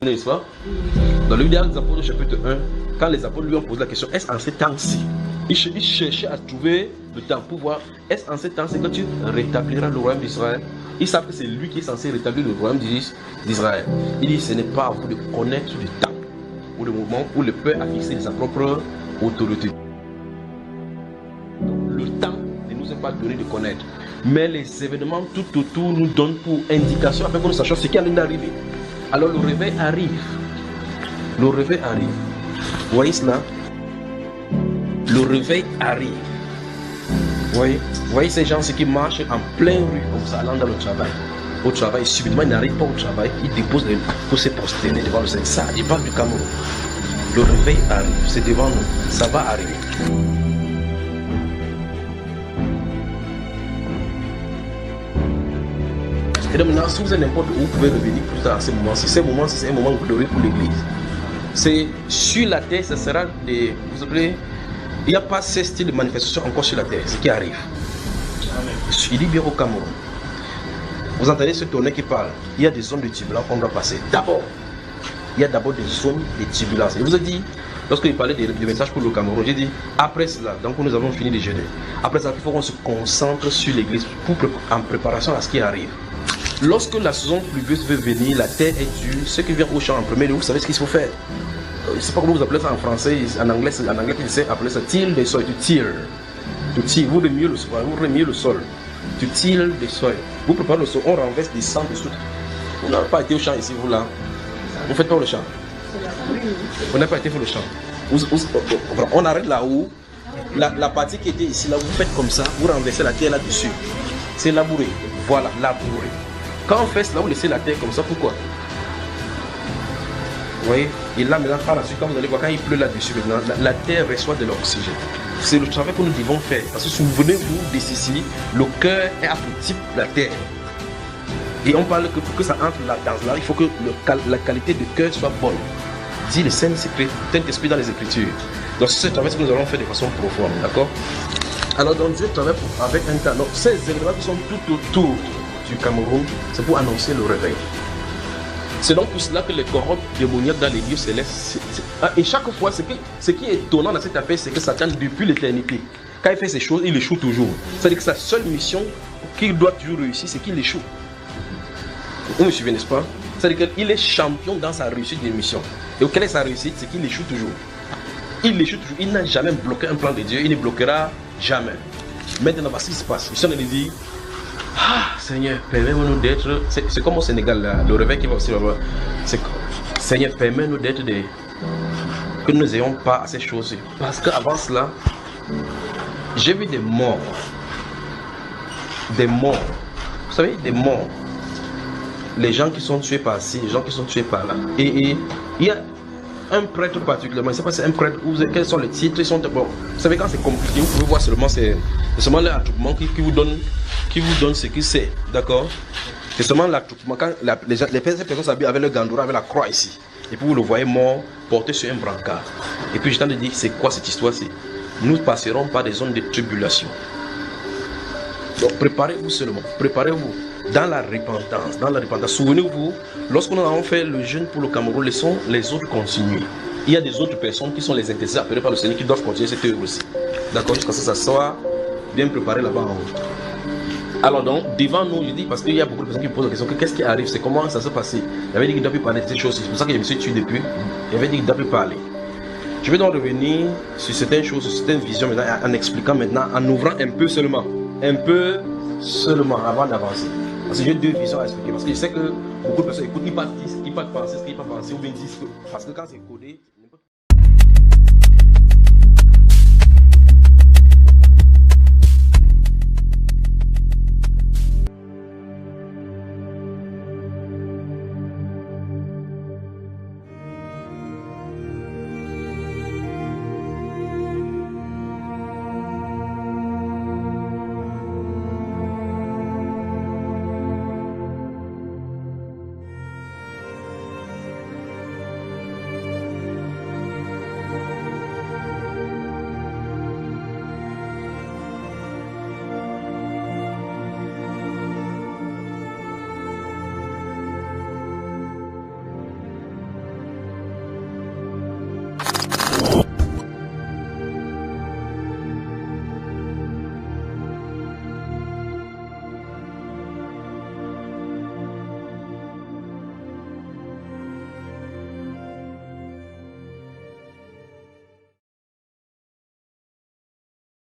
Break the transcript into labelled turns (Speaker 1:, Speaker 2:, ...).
Speaker 1: N'est-ce pas? Dans le livre des Apôtres, chapitre 1, quand les apôtres lui ont posé la question, est-ce en ces temps-ci? Ils cherchaient à trouver le temps pour voir, est-ce en ces temps-ci que tu rétabliras le royaume d'Israël? Ils savent que c'est lui qui est censé rétablir le royaume d'Israël. Il dit, ce n'est pas à vous de connaître le temps ou le moment où le peuple a fixé sa propre autorité. Le temps ne nous est pas donné de connaître, mais les événements tout autour nous donnent pour indication afin que nous sachions ce qui est en train d'arriver. Alors le réveil arrive. Le réveil arrive. Vous voyez cela? Le réveil arrive. Vous voyez ces gens qui marchent en pleine rue comme ça, allant dans le travail. Au travail, subitement ils n'arrivent pas au travail, ils déposent pour se prosterner devant le Seigneur. Ça, il parle du Cameroun. Le réveil arrive, c'est devant nous, ça va arriver. Et donc maintenant, si vous êtes n'importe où, vous pouvez revenir plus tard à ce moment-ci. C'est un moment glorieux pour l'Église. C'est sur la terre, ce sera des... Vous savez, il n'y a pas ce style de manifestation encore sur la terre, ce qui arrive. Il dit bien au Cameroun. Vous entendez ce tonnerre qui parle. Il y a des zones de turbulence qu'on doit passer. D'abord, il y a d'abord des zones de turbulence. Je vous ai dit, lorsque je parlais des messages pour le Cameroun, j'ai dit, après cela, donc nous avons fini de jeûner. Après ça, il faut qu'on se concentre sur l'église en préparation à ce qui arrive. Lorsque la saison pluvieuse veut venir, la terre est dure, ce qui vient au champ en premier lieu, vous savez ce qu'il faut faire. Je ne sais pas comment vous appelez ça en français, en anglais, tu sais, appeler ça till des sols, tu tires. Tu tires, vous remuez le sol. Tu tires des sols. Vous préparez le sol, on renverse des sangs dessous. Vous n'avez pas été au champ ici, vous là. Vous ne faites pas le champ. Vous n'avez pas été faire le champ. On arrête là-haut. La partie qui était ici, là, vous faites comme ça, vous renversez la terre là-dessus. C'est labouré. Voilà, labouré. Quand on fait cela, vous laissez la terre comme ça, pourquoi? Vous voyez? Et là, maintenant, par la suite, quand vous allez voir, quand il pleut là-dessus, maintenant, la terre reçoit de l'oxygène. C'est le travail que nous devons faire. Parce que souvenez-vous de ceci, le cœur est apothique de la terre. Et on parle que pour que ça entre là, dans là, il faut que la qualité de cœur soit bonne. Dit le Saint-Esprit dans les Écritures. Donc c'est ce travail que nous allons faire de façon profonde, d'accord? Alors donc Dieu travaille avec un temps. Donc ces événements qui sont tout autour du Cameroun, c'est pour annoncer le réveil. C'est donc pour cela que les cohortes démoniaques dans les lieux célestes. Et chaque fois, ce qui est étonnant dans cette affaire, c'est que Satan, depuis l'éternité, quand il fait ces choses, il échoue toujours. C'est-à-dire que sa seule mission qu'il doit toujours réussir, c'est qu'il échoue. Vous me suivez, n'est-ce pas? C'est-à-dire qu'il est champion dans sa réussite des missions. Et quelle est sa réussite? C'est qu'il échoue toujours. Il échoue toujours. Il n'a jamais bloqué un plan de Dieu. Il ne bloquera jamais. Maintenant, voici ce qui se passe. Ils sont en train de dire, ah, Seigneur, permets-nous d'être... C'est comme au Sénégal, là, le réveil qui va aussi là-bas. Seigneur, permets-nous d'être des... Que nous n'ayons pas à ces choses. Parce qu'avant cela, j'ai vu des morts. Des morts. Vous savez, des morts. Les gens qui sont tués par ci, les gens qui sont tués par là. Et il y a un prêtre particulièrement, je ne sais pas si c'est un prêtre, quels sont les titres, ils sont... Bon, vous savez, quand c'est compliqué, vous pouvez voir seulement, c'est seulement l'attroupement qui vous donne ce qu'il sait, d'accord? C'est seulement l'attroupement, quand ces personnes s'habillent avec le gandoura, avec la croix ici. Et puis vous le voyez mort, porté sur un brancard. Et puis je t'en ai dit, c'est quoi cette histoire-ci? Nous passerons par des zones de tribulation. Donc préparez-vous seulement, préparez-vous. Dans la repentance, souvenez-vous, lorsque nous avons fait le jeûne pour le Cameroun, laissons les autres continuer. Il y a des autres personnes qui sont les intercesseurs appelés par le Seigneur qui doivent continuer cette œuvre aussi. D'accord, jusqu'à ce que ça soit bien préparé là-bas en haut. Alors donc, devant nous, je dis, parce qu'il y a beaucoup de personnes qui me posent la question, qu'est-ce qui arrive, c'est comment ça s'est passé. Il avait dit qu'il ne doit plus parler de ces choses, c'est pour ça que je me suis tué depuis. Il avait dit qu'il ne doit plus parler. Je vais donc revenir sur certaines choses, sur certaines visions maintenant, en expliquant maintenant, en ouvrant un peu seulement avant d'avancer. Parce que j'ai deux visions à expliquer. Parce que je sais que beaucoup de personnes écoutent, ils partent penser ce qu'ils ne peuvent pas penser, ou bien disent que, parce que quand c'est codé,